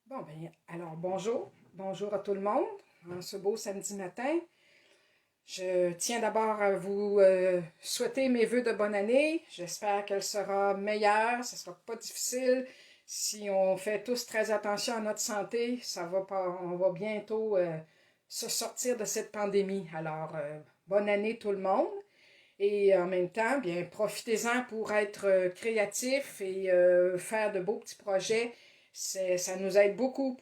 Bon, ben, alors bonjour. Bonjour à tout le monde en ce beau samedi matin. Je tiens d'abord à vous souhaiter mes vœux de bonne année. J'espère qu'elle sera meilleure, ce ne sera pas difficile. Si on fait tous très attention à notre santé, ça va pas, on va bientôt se sortir de cette pandémie. Alors, bonne année tout le monde. Et en même temps, bien, profitez-en pour être créatif et faire de beaux petits projets. Ça nous aide beaucoup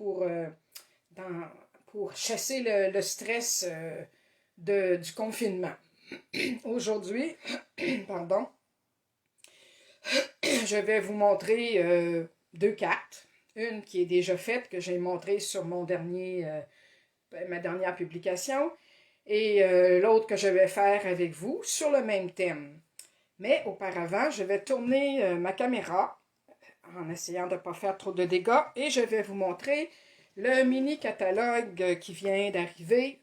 dans- pour chasser le stress du confinement. Aujourd'hui, pardon, je vais vous montrer deux cartes. Une qui est déjà faite, que j'ai montrée sur ma dernière publication, et l'autre que je vais faire avec vous sur le même thème. Mais auparavant, je vais tourner ma caméra en essayant de ne pas faire trop de dégâts et je vais vous montrer le mini catalogue qui vient d'arriver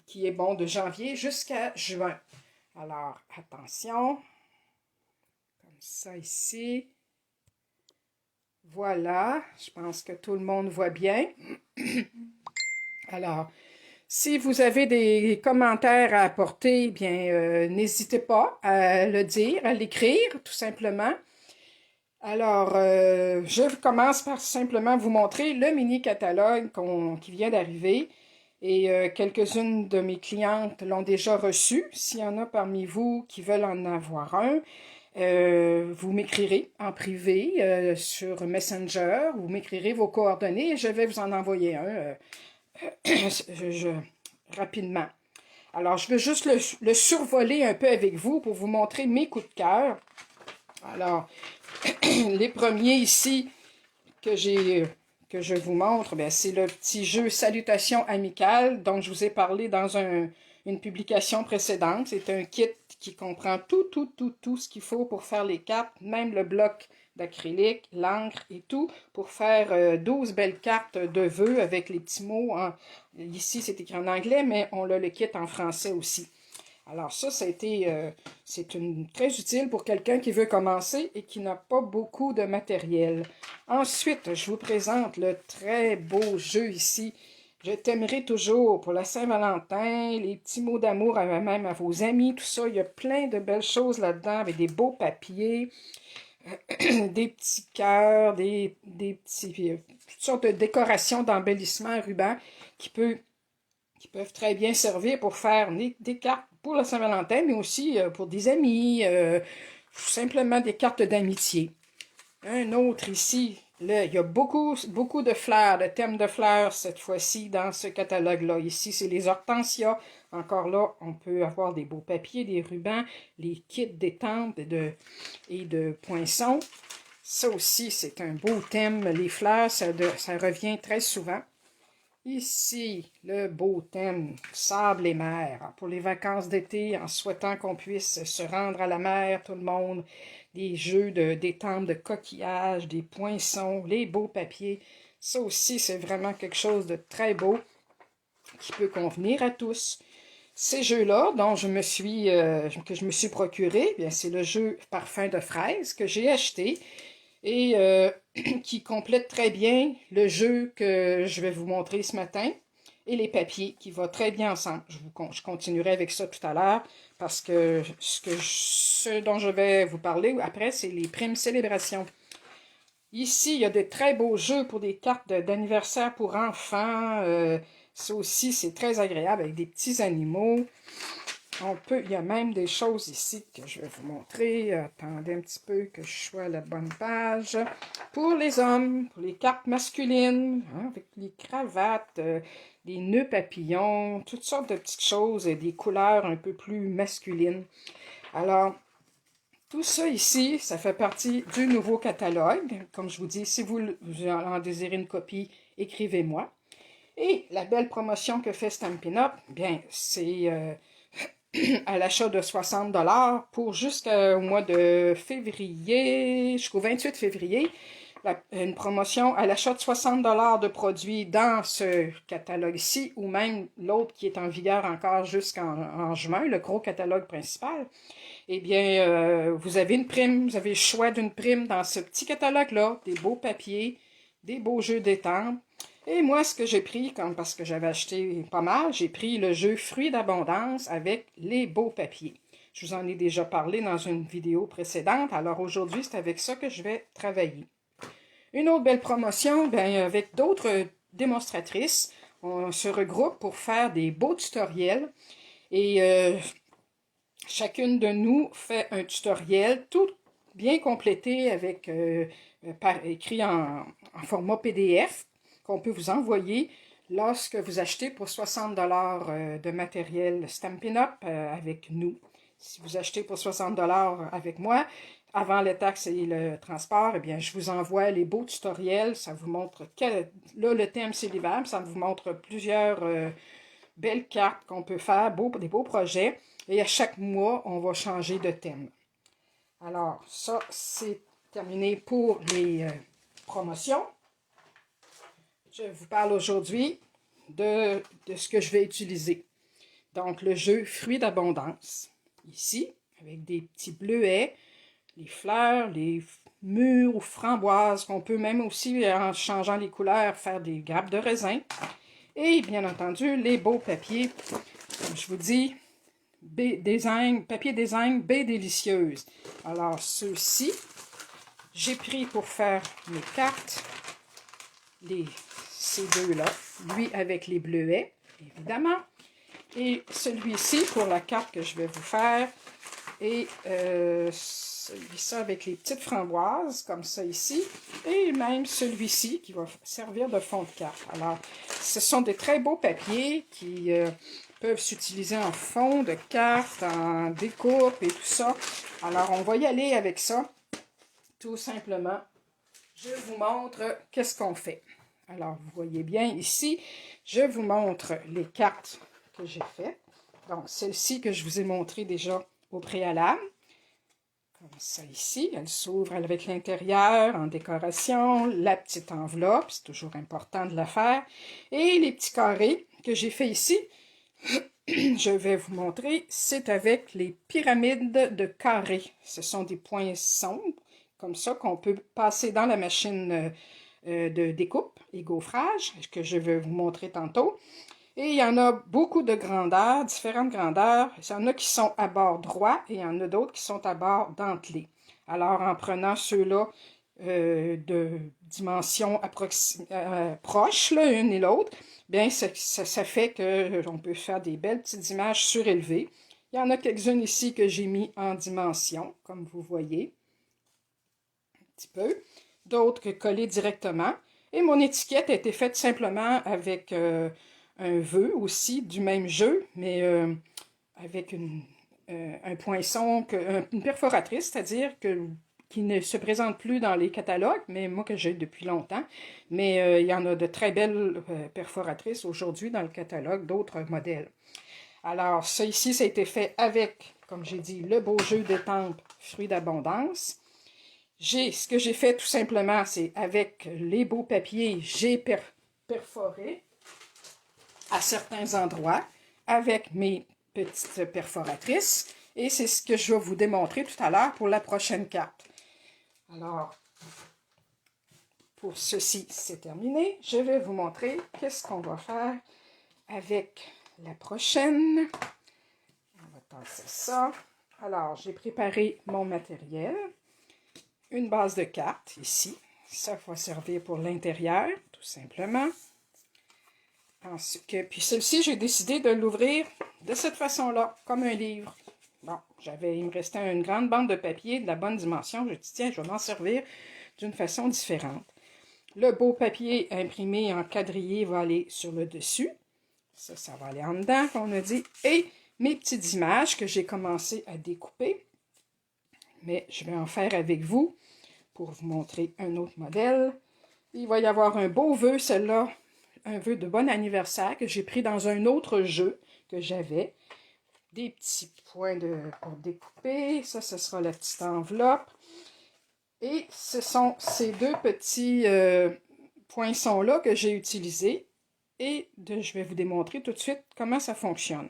qui est bon de janvier jusqu'à juin. Alors, attention, comme ça ici. Voilà, je pense que tout le monde voit bien. Alors, si vous avez des commentaires à apporter, eh bien, n'hésitez pas à le dire, à l'écrire, tout simplement. Alors, je commence par simplement vous montrer le mini catalogue qui vient d'arriver. Et quelques-unes de mes clientes l'ont déjà reçu. S'il y en a parmi vous qui veulent en avoir un, vous m'écrirez en privé sur Messenger, vous m'écrirez vos coordonnées et je vais vous en envoyer un rapidement. Alors, je veux juste le survoler un peu avec vous pour vous montrer mes coups de cœur. Alors, les premiers ici que je vous montre, c'est le petit jeu Salutations amicales dont je vous ai parlé dans une publication précédente. C'est un kit qui comprend tout ce qu'il faut pour faire les cartes, même le bloc d'acrylique, l'encre et tout, pour faire 12 belles cartes de vœux avec les petits mots. Ici, c'est écrit en anglais, mais on a le kit en français aussi. Alors ça, c'est très utile pour quelqu'un qui veut commencer et qui n'a pas beaucoup de matériel. Ensuite, je vous présente le très beau jeu ici. Je t'aimerai toujours pour la Saint-Valentin, les petits mots d'amour même à vos amis, tout ça. Il y a plein de belles choses là-dedans avec des beaux papiers, des petits cœurs, des petits, toutes sortes de décorations d'embellissement à ruban qui peuvent très bien servir pour faire des cartes pour la Saint-Valentin, mais aussi pour des amis, simplement des cartes d'amitié. Un autre ici, là, il y a beaucoup de fleurs, de thèmes de fleurs cette fois-ci dans ce catalogue-là. Ici, c'est les hortensias. Encore là, on peut avoir des beaux papiers, des rubans, les kits d'étampes et de poinçons. Ça aussi, c'est un beau thème. Les fleurs, ça revient très souvent. Ici, le beau thème, sable et mer, pour les vacances d'été, en souhaitant qu'on puisse se rendre à la mer, tout le monde, des jeux des temples de coquillages, des poinçons, les beaux papiers. Ça aussi, c'est vraiment quelque chose de très beau qui peut convenir à tous. Ces jeux-là, que je me suis procuré, bien, c'est le jeu Parfum de fraise que j'ai acheté et qui complète très bien le jeu que je vais vous montrer ce matin et les papiers qui vont très bien ensemble. Je continuerai avec ça tout à l'heure parce que ce dont je vais vous parler après, c'est les primes célébrations. Ici, il y a des très beaux jeux pour des cartes d'anniversaire pour enfants. Ça aussi, c'est très agréable avec des petits animaux. Il y a même des choses ici que je vais vous montrer. Attendez un petit peu que je sois à la bonne page. Pour les hommes, pour les cartes masculines, avec les cravates, les nœuds papillons, toutes sortes de petites choses et des couleurs un peu plus masculines. Alors, tout ça ici, ça fait partie du nouveau catalogue. Comme je vous dis, si vous en désirez une copie, écrivez-moi. Et la belle promotion que fait Stampin' Up, bien, c'est à l'achat de 60 pour jusqu'au mois de février, jusqu'au 28 février, une promotion à l'achat de 60 de produits dans ce catalogue-ci, ou même l'autre qui est en vigueur encore jusqu'en juin, le gros catalogue principal. Eh bien, vous avez une prime, vous avez le choix d'une prime dans ce petit catalogue-là, des beaux papiers, des beaux jeux d'étampes. Et moi, ce que j'ai pris, parce que j'avais acheté pas mal, j'ai pris le jeu Fruits d'abondance avec les beaux papiers. Je vous en ai déjà parlé dans une vidéo précédente, alors aujourd'hui, c'est avec ça que je vais travailler. Une autre belle promotion, bien, avec d'autres démonstratrices, on se regroupe pour faire des beaux tutoriels et chacune de nous fait un tutoriel tout bien complété avec écrit en format PDF qu'on peut vous envoyer lorsque vous achetez pour 60 $ de matériel Stampin' Up avec nous. Si vous achetez pour 60 $ avec moi, avant les taxes et le transport, eh bien, je vous envoie les beaux tutoriels. Ça vous montre là, le thème, c'est l'hiver. Ça vous montre plusieurs belles cartes qu'on peut faire, des beaux projets. Et à chaque mois, on va changer de thème. Alors, ça, c'est terminé pour les promotions. Je vous parle aujourd'hui de ce que je vais utiliser. Donc, le jeu Fruits d'abondance, ici, avec des petits bleuets, les fleurs, les mûres ou framboises, qu'on peut même aussi, en changeant les couleurs, faire des grappes de raisin. Et, bien entendu, les beaux papiers, comme je vous dis, papier design baie délicieuse. Alors, ceux-ci, j'ai pris pour faire mes cartes, ces deux-là, lui avec les bleuets, évidemment, et celui-ci pour la carte que je vais vous faire, et celui-ci avec les petites framboises, comme ça ici, et même celui-ci qui va servir de fond de carte. Alors, ce sont des très beaux papiers qui peuvent s'utiliser en fond de carte, en découpe et tout ça. Alors, on va y aller avec ça, tout simplement. Je vous montre qu'est-ce qu'on fait. Alors, vous voyez bien ici, je vous montre les cartes que j'ai faites. Donc, celle-ci que je vous ai montrée déjà au préalable. Comme ça ici, elle s'ouvre avec l'intérieur en décoration, la petite enveloppe, c'est toujours important de la faire. Et les petits carrés que j'ai fait ici, je vais vous montrer, c'est avec les pyramides de carrés. Ce sont des points sombres, comme ça, qu'on peut passer dans la machine de découpe et gaufrage, que je vais vous montrer tantôt. Et il y en a beaucoup de grandeurs, différentes grandeurs. Il y en a qui sont à bord droit et il y en a d'autres qui sont à bord dentelé. Alors, en prenant ceux-là de dimensions proches, l'une et l'autre, bien, ça fait qu'on peut faire des belles petites images surélevées. Il y en a quelques-unes ici que j'ai mis en dimension, comme vous voyez, un petit peu. D'autres collées directement. Et mon étiquette a été faite simplement avec un vœu aussi du même jeu, mais avec un poinçon, une perforatrice, c'est-à-dire qui ne se présente plus dans les catalogues, mais moi que j'ai depuis longtemps. Mais il y en a de très belles perforatrices aujourd'hui dans le catalogue, d'autres modèles. Alors, ça ici, ça a été fait avec, comme j'ai dit, le beau jeu d'étampes Fruits d'abondance. Ce que j'ai fait tout simplement, c'est avec les beaux papiers, j'ai perforé à certains endroits avec mes petites perforatrices. Et c'est ce que je vais vous démontrer tout à l'heure pour la prochaine carte. Alors, pour ceci, c'est terminé. Je vais vous montrer qu'est-ce qu'on va faire avec la prochaine. On va passer ça. Alors, j'ai préparé mon matériel. Une base de cartes ici. Ça va servir pour l'intérieur, tout simplement. Puis celle-ci, j'ai décidé de l'ouvrir de cette façon-là, comme un livre. Bon, il me restait une grande bande de papier de la bonne dimension. Je dis, tiens, je vais m'en servir d'une façon différente. Le beau papier imprimé en quadrillé va aller sur le dessus. Ça va aller en dedans, comme on a dit. Et mes petites images que j'ai commencé à découper. Mais je vais en faire avec vous pour vous montrer un autre modèle. Il va y avoir un beau vœu, celle-là, un vœu de bon anniversaire que j'ai pris dans un autre jeu que j'avais. Des petits points pour découper. Ça, ce sera la petite enveloppe. Et ce sont ces deux petits poinçons-là que j'ai utilisés. Et je vais vous démontrer tout de suite comment ça fonctionne.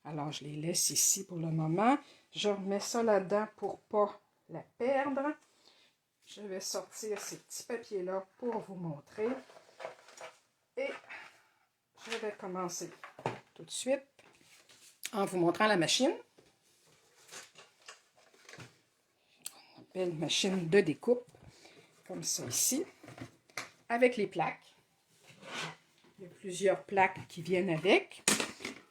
Alors, je les laisse ici pour le moment. Je remets ça là-dedans pour ne pas la perdre. je vais sortir ces petits papiers-là pour vous montrer. Et je vais commencer tout de suite en vous montrant la machine. Une belle machine de découpe, comme ça ici, avec les plaques. Il y a plusieurs plaques qui viennent avec.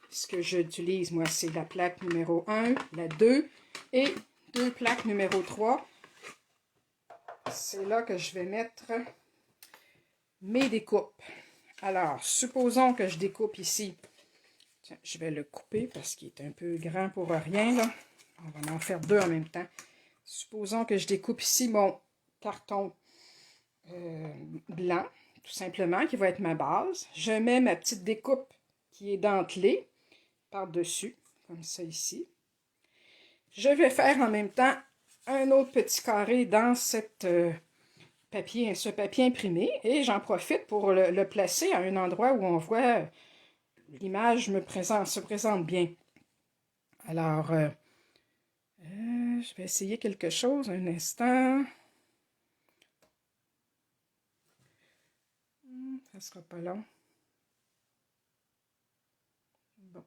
Ce que j'utilise, moi, c'est la plaque numéro 1, la 2 et 2 plaques numéro 3. C'est là que je vais mettre mes découpes. Alors, supposons que je découpe ici. Tiens, je vais le couper parce qu'il est un peu grand pour rien, là. On va en faire 2 en même temps. Supposons que je découpe ici mon carton blanc, tout simplement, qui va être ma base. Je mets ma petite découpe qui est dentelée par-dessus, comme ça ici. Je vais faire en même temps un autre petit carré dans cette, ce papier imprimé et j'en profite pour le placer à un endroit où on voit l'image se présente bien. Alors, je vais essayer quelque chose un instant. Ça sera pas long. Bon.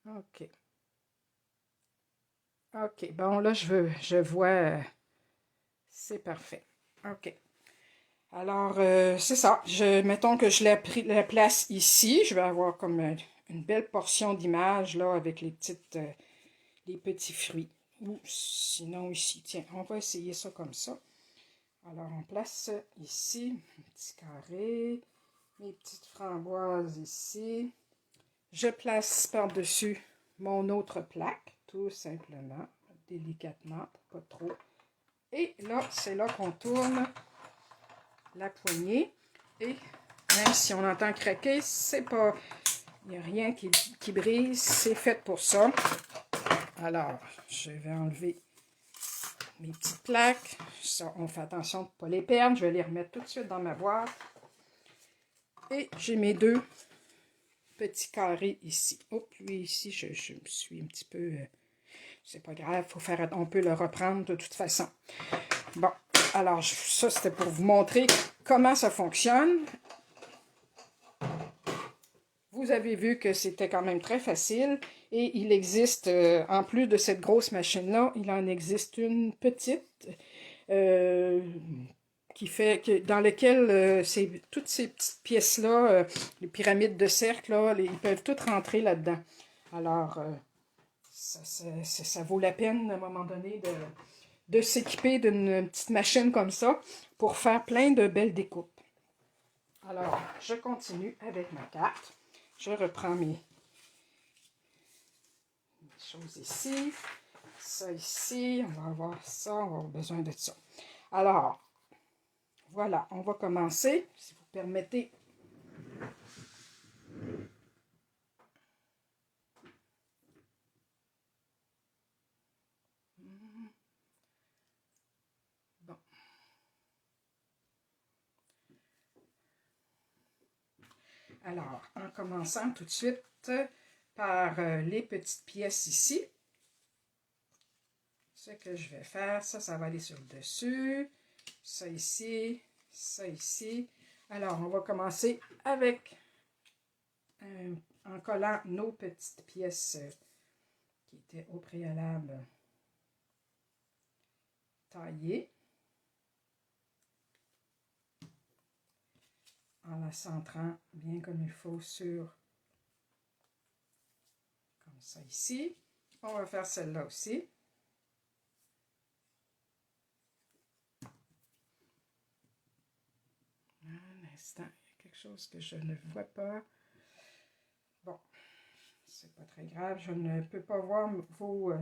OK. OK. Bon, là, je vois. C'est parfait. OK. Alors, c'est ça. Mettons que je la place ici. Je vais avoir comme une belle portion d'image, là, avec les petits fruits. Ou sinon ici. Tiens, on va essayer ça comme ça. Alors, on place ici, un petit carré, mes petites framboises ici. Je place par-dessus mon autre plaque, tout simplement, délicatement, pas trop. Et là, c'est là qu'on tourne la poignée. Et même si on entend craquer, c'est pas... Il n'y a rien qui brise, c'est fait pour ça. Alors, je vais enlever mes petites plaques. Ça, on fait attention de ne pas les perdre. Je vais les remettre tout de suite dans ma boîte. Et j'ai mes 2 petits carrés ici. Hop, lui ici, je me suis un petit peu... c'est pas grave, on peut le reprendre de toute façon. Bon, alors ça c'était pour vous montrer comment ça fonctionne. Vous avez vu que c'était quand même très facile et il existe, en plus de cette grosse machine-là, il en existe une petite dans laquelle toutes ces petites pièces-là, les pyramides de cercle, là, ils peuvent toutes rentrer là-dedans. Alors, ça vaut la peine à un moment donné de s'équiper d'une petite machine comme ça pour faire plein de belles découpes. Alors, je continue avec ma carte. Je reprends mes choses ici. Ça ici, on va avoir ça, on va avoir besoin de ça. Alors, voilà, on va commencer, si vous permettez. Bon. Alors, en commençant tout de suite par les petites pièces ici, ce que je vais faire, ça va aller sur le dessus, ça ici, ça ici. Alors, on va commencer avec, en collant nos petites pièces qui étaient au préalable taillées, en la centrant bien comme il faut sur, comme ça ici. On va faire celle-là aussi. Un instant, il y a quelque chose que je ne vois pas. Bon, c'est pas très grave. Je ne peux pas voir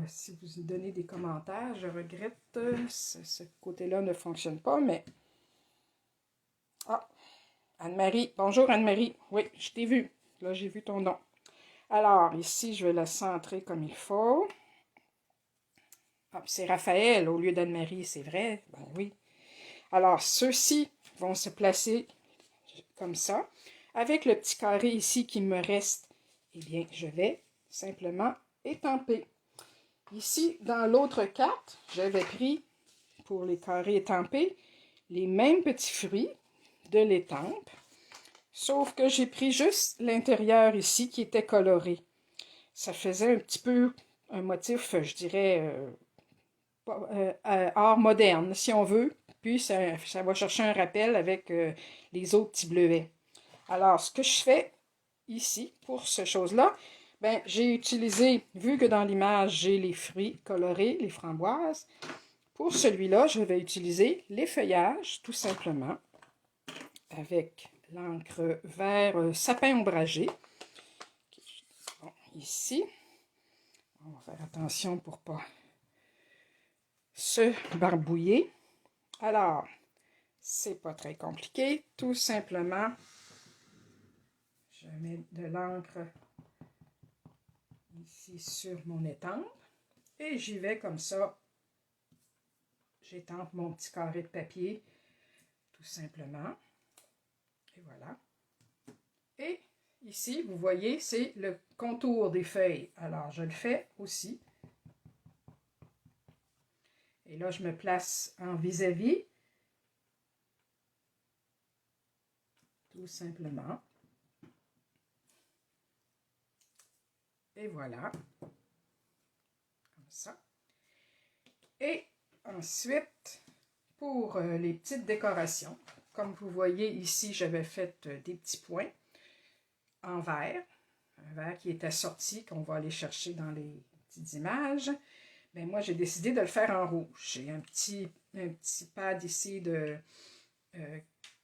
si vous donnez des commentaires. Je regrette, ce côté-là ne fonctionne pas, mais... Ah, Anne-Marie. Bonjour Anne-Marie. Oui, je t'ai vu. Là, j'ai vu ton nom. Alors, ici, je vais la centrer comme il faut. Ah, c'est Raphaël au lieu d'Anne-Marie, c'est vrai? Ben oui. Alors, ceux-ci vont se placer comme ça. Avec le petit carré ici qui me reste, eh bien, je vais simplement étamper. Ici, dans l'autre carte, j'avais pris, pour les carrés étampés, les mêmes petits fruits de l'étampe, sauf que j'ai pris juste l'intérieur ici qui était coloré. Ça faisait un petit peu un motif, je dirais, art moderne, si on veut. Puis ça va chercher un rappel avec les autres petits bleuets. Alors, ce que je fais ici, pour ce chose-là, ben, j'ai utilisé, vu que dans l'image, j'ai les fruits colorés, les framboises, pour celui-là, je vais utiliser les feuillages, tout simplement, avec l'encre vert sapin ombragé. Bon, ici, on va faire attention pour ne pas se barbouiller. Alors, c'est pas très compliqué, tout simplement, je mets de l'encre ici sur mon étampe et j'y vais comme ça. J'étampe mon petit carré de papier, tout simplement. Et voilà. Et ici, vous voyez, c'est le contour des feuilles. Alors, je le fais aussi. Et là, je me place en vis-à-vis. Tout simplement. Et voilà. Comme ça. Et ensuite, pour les petites décorations, comme vous voyez ici, j'avais fait des petits points en verre. Un verre qui est assorti, qu'on va aller chercher dans les petites images. Bien, moi, j'ai décidé de le faire en rouge. J'ai un petit pad ici de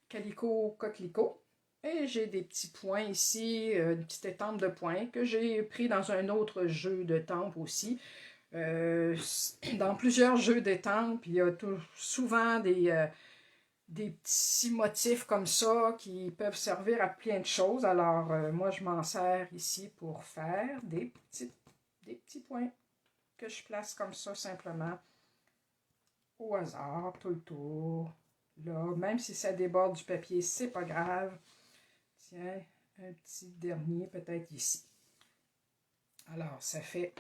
calico coquelicot. Et j'ai des petits points ici, une petite étampe de points que j'ai pris dans un autre jeu de tempes aussi. Dans plusieurs jeux d'étampes, il y a souvent des petits motifs comme ça qui peuvent servir à plein de choses. Alors, moi, je m'en sers ici pour faire des petits points que je place comme ça simplement au hasard, tout le tour. Là, même si ça déborde du papier, c'est pas grave. Tiens, un petit dernier peut-être ici. Alors, ça fait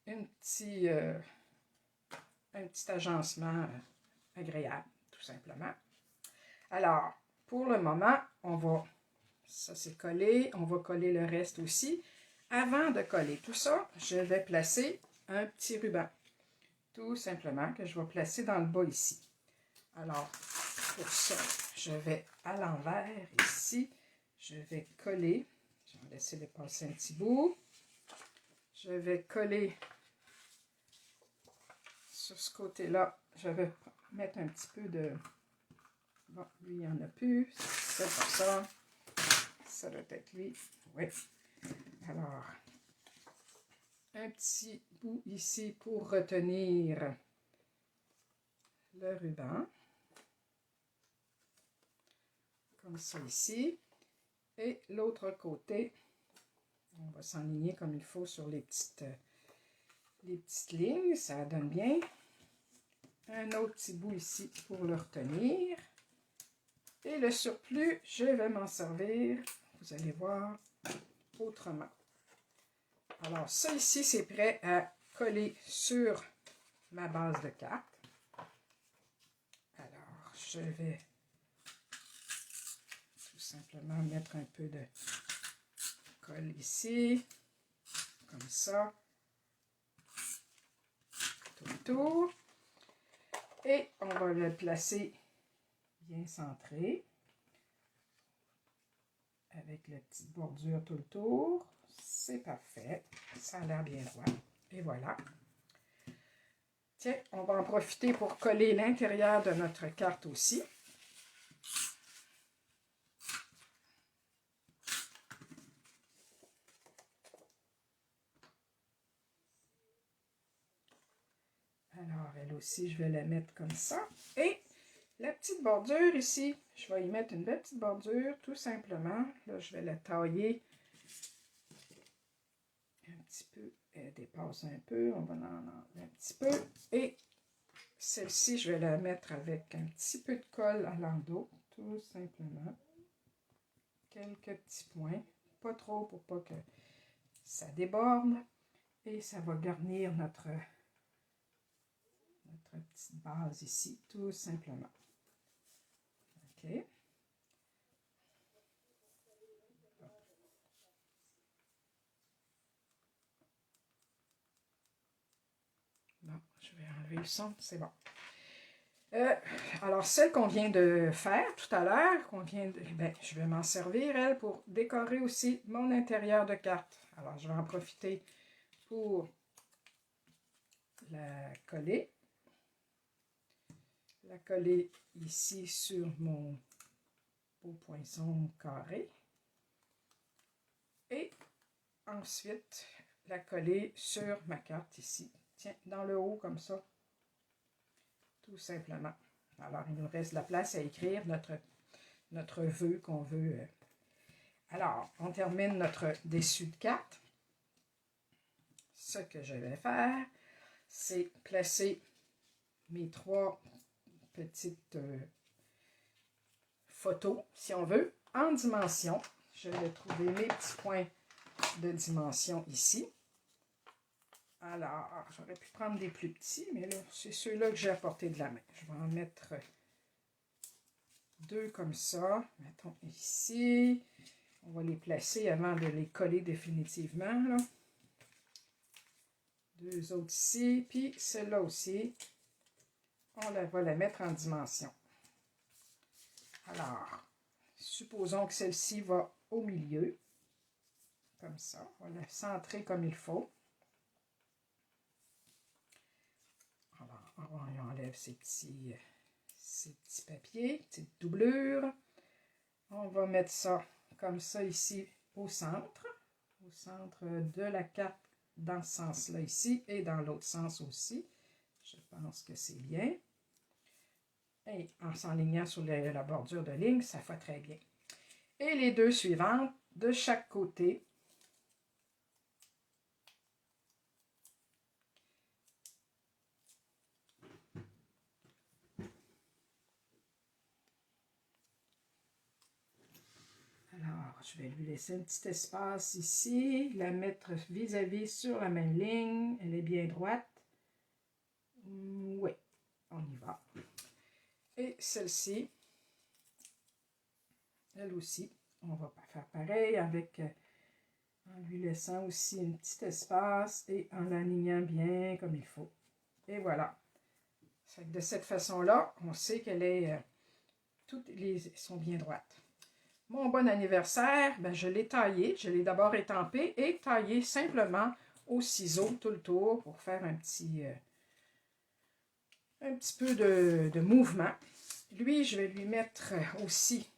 un petit agencement agréable, tout simplement. Alors, pour le moment, ça c'est collé, on va coller le reste aussi. Avant de coller tout ça, je vais placer un petit ruban, tout simplement, que je vais placer dans le bas ici. Alors, pour ça, je vais à l'envers ici, je vais coller, je vais laisser dépasser un petit bout, je vais coller sur ce côté-là, je vais mettre un petit peu de... Bon, lui, il n'y en a plus, c'est pas ça, ça doit être lui, oui. Alors, un petit bout ici pour retenir le ruban, comme ça ici, et l'autre côté, on va s'enligner comme il faut sur les petites lignes, ça donne bien. Un autre petit bout ici pour le retenir. Et le surplus, je vais m'en servir, vous allez voir, autrement. Alors, ça ici, c'est prêt à coller sur ma base de carte. Alors, je vais tout simplement mettre un peu de colle ici, comme ça, tout le tour. Et on va le placer bien centré, avec la petite bordure tout le tour. C'est parfait, ça a l'air bien droit. Et voilà. Tiens, on va en profiter pour coller l'intérieur de notre carte aussi. Alors, elle aussi, je vais la mettre comme ça. Et la petite bordure ici, je vais y mettre une belle petite bordure, tout simplement. Là, je vais la tailler un petit peu. Elle dépasse un peu, on va en enlever un petit peu. Et celle-ci, je vais la mettre avec un petit peu de colle à l'endos, tout simplement. Quelques petits points, pas trop pour pas que ça déborde. Et ça va garnir notre petite base ici, tout simplement. OK. Bon, je vais enlever le son, c'est bon. Alors, celle qu'on vient de faire tout à l'heure, je vais m'en servir, elle, pour décorer aussi mon intérieur de carte. Alors, je vais en profiter pour la coller. La coller ici sur mon beau poinçon carré. Et ensuite, la coller sur ma carte ici. Tiens, dans le haut comme ça. Tout simplement. Alors, il nous reste la place à écrire notre vœu qu'on veut. Alors, on termine notre dessus de carte. Ce que je vais faire, c'est placer mes 3 petites photos, si on veut, en dimension. Je vais trouver mes petits points de dimension ici. Alors, j'aurais pu prendre des plus petits, mais là, c'est ceux-là que j'ai à portée de la main. Je vais en mettre 2 comme ça. Mettons ici. On va les placer avant de les coller définitivement, là. 2 autres ici, puis celle-là aussi. On va la mettre en dimension. Alors, supposons que celle-ci va au milieu. Comme ça. On va la centrer comme il faut. Alors, on enlève ces petits papiers, petites doublures. On va mettre ça comme ça ici au centre de la carte dans ce sens-là ici et dans l'autre sens aussi. Je pense que c'est bien. Et en s'enlignant sur la bordure de ligne, ça fait très bien. Et les 2 suivantes de chaque côté. Alors, je vais lui laisser un petit espace ici, la mettre vis-à-vis sur la même ligne. Elle est bien droite. Oui, on y va. Et celle-ci, elle aussi, on va faire pareil avec, en lui laissant aussi un petit espace et en l'alignant bien comme il faut. Et voilà. De cette façon-là, on sait qu'elle est, toutes sont bien droites. Mon bon anniversaire, ben je l'ai taillé. Je l'ai d'abord étampé et taillé simplement au ciseau tout le tour pour faire un petit peu de mouvement. Lui, je vais lui mettre aussi,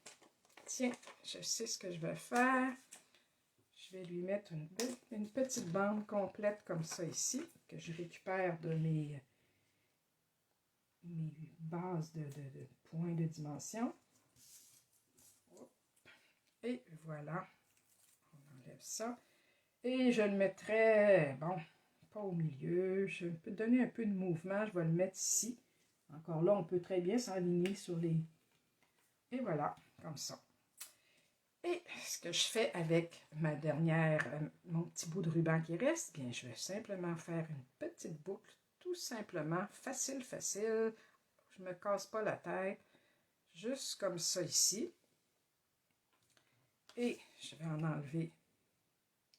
tiens, je sais ce que je vais faire. Je vais lui mettre une petite bande complète comme ça ici, que je récupère de mes bases de points de dimension. Et voilà, on enlève ça. Et je le mettrai, bon, pas au milieu, je peux donner un peu de mouvement, je vais le mettre ici. Encore là, on peut très bien s'aligner sur les... Et voilà, comme ça. Et ce que je fais avec ma dernière, mon petit bout de ruban qui reste, bien, je vais simplement faire une petite boucle, tout simplement, facile, facile. Je ne me casse pas la tête, juste comme ça ici. Et je vais en enlever,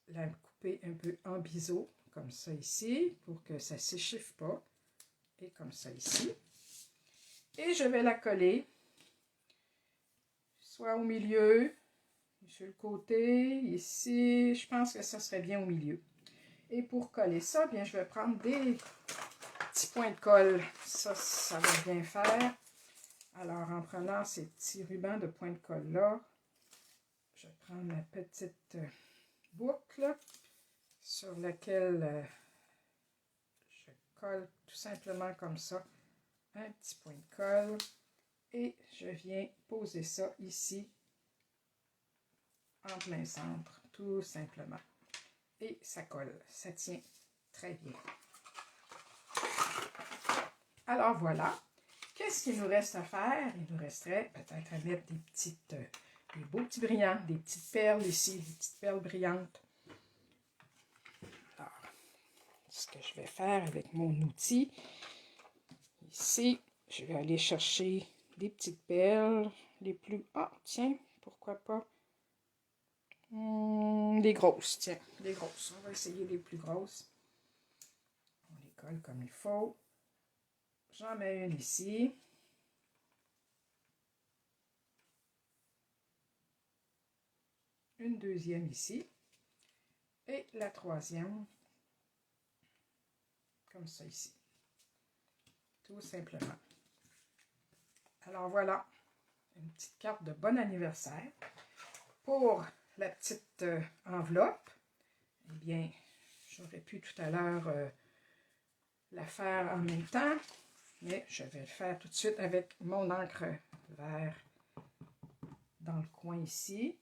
la couper un peu en biseau, comme ça ici, pour que ça ne s'échiffe pas. Et comme ça ici. Et je vais la coller, soit au milieu, sur le côté, ici. Je pense que ça serait bien au milieu. Et pour coller ça, bien, je vais prendre des petits points de colle. Ça va bien faire. Alors, en prenant ces petits rubans de points de colle-là, je prends ma petite boucle sur laquelle je colle tout simplement comme ça un petit point de colle et je viens poser ça ici en plein centre, tout simplement. Et ça colle, ça tient très bien. Alors voilà, qu'est-ce qu'il nous reste à faire? Il nous resterait peut-être à mettre des beaux petits brillants, des petites perles ici, des petites perles brillantes. Alors, ce que je vais faire avec mon outil. Ici, je vais aller chercher des petites perles, les plus... Ah, tiens, pourquoi pas? Les grosses, tiens, les grosses. On va essayer les plus grosses. On les colle comme il faut. J'en mets une ici. Une deuxième ici. Et la troisième, comme ça ici. Tout simplement. Alors voilà, une petite carte de bon anniversaire. Pour la petite enveloppe, eh bien, j'aurais pu tout à l'heure la faire en même temps, mais je vais le faire tout de suite avec mon encre vert dans le coin ici.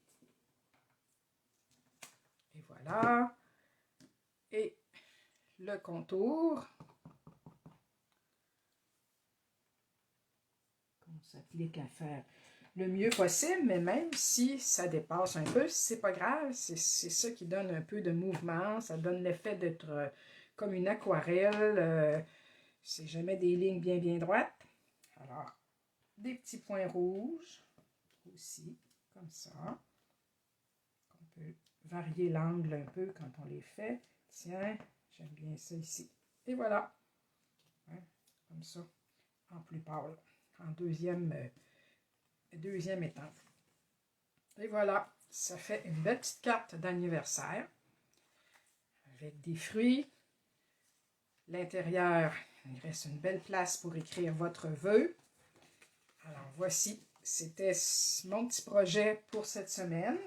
Et voilà. Et le contour. On s'applique à faire le mieux possible, mais même si ça dépasse un peu, c'est pas grave. C'est ça qui donne un peu de mouvement. Ça donne l'effet d'être comme une aquarelle. C'est jamais des lignes bien droites. Alors, des petits points rouges aussi, comme ça. On peut varier l'angle un peu quand on les fait. Tiens, j'aime bien ça ici. Et voilà. Hein, comme ça, en plus pâle. En deuxième étape. Et voilà, ça fait une belle petite carte d'anniversaire avec des fruits. L'intérieur, il reste une belle place pour écrire votre vœu. Alors voici, c'était mon petit projet pour cette semaine.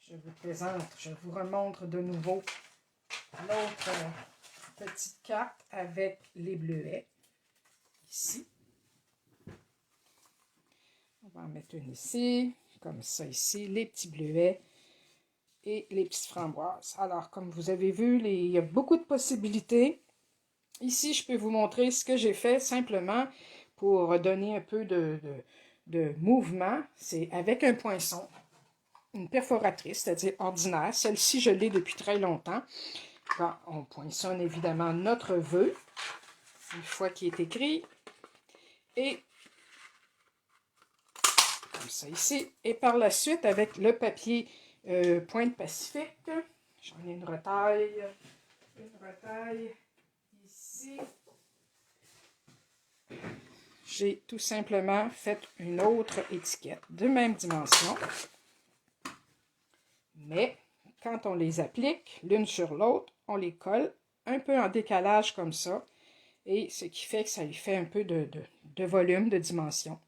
Je vous présente, je vous remontre de nouveau l'autre petite carte avec les bleuets. Ici. On va en mettre une ici, comme ça ici, les petits bleuets et les petites framboises. Alors, comme vous avez vu, il y a beaucoup de possibilités. Ici, je peux vous montrer ce que j'ai fait simplement pour donner un peu de mouvement. C'est avec un poinçon, une perforatrice, c'est-à-dire ordinaire. Celle-ci, je l'ai depuis très longtemps. Quand on poinçonne évidemment notre vœu, une fois qu'il est écrit. Et comme ça ici. Et par la suite, avec le papier Pointe Pacifique, j'en ai une retaille ici. J'ai tout simplement fait une autre étiquette de même dimension. Mais quand on les applique l'une sur l'autre, on les colle un peu en décalage comme ça. Et ce qui fait que ça lui fait un peu de volume, de dimension.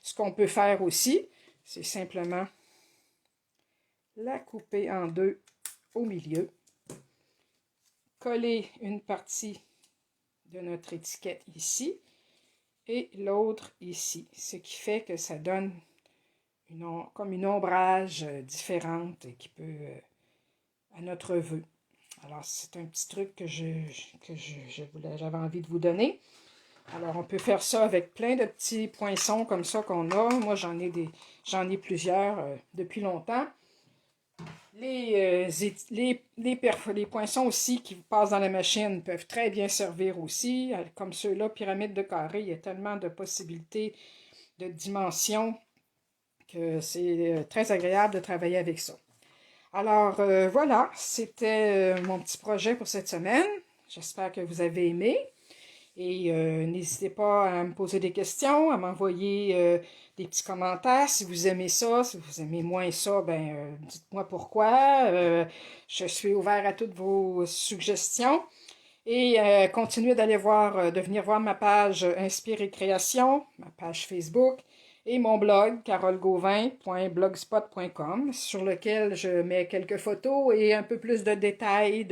Ce qu'on peut faire aussi, c'est simplement la couper en deux au milieu, coller une partie de notre étiquette ici et l'autre ici, ce qui fait que ça donne comme une ombrage différente qui peut à notre vœu. Alors, c'est un petit truc que j'avais envie de vous donner. Alors, on peut faire ça avec plein de petits poinçons comme ça qu'on a. Moi, j'en ai plusieurs depuis longtemps. Les poinçons aussi qui passent dans la machine peuvent très bien servir aussi. Comme ceux-là, pyramide de carré, il y a tellement de possibilités de dimensions que c'est très agréable de travailler avec ça. Alors, voilà, c'était mon petit projet pour cette semaine. J'espère que vous avez aimé. Et n'hésitez pas à me poser des questions, à m'envoyer des petits commentaires. Si vous aimez ça, si vous aimez moins ça, ben dites-moi pourquoi. Je suis ouvert à toutes vos suggestions. Et continuez d'aller voir, de venir voir ma page Inspire et Création, ma page Facebook et mon blog carolgauvin.blogspot.com sur lequel je mets quelques photos et un peu plus de détails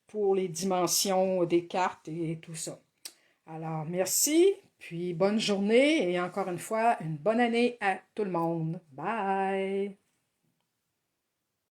pour les dimensions des cartes et tout ça. Alors, merci, puis bonne journée et encore une fois, une bonne année à tout le monde. Bye!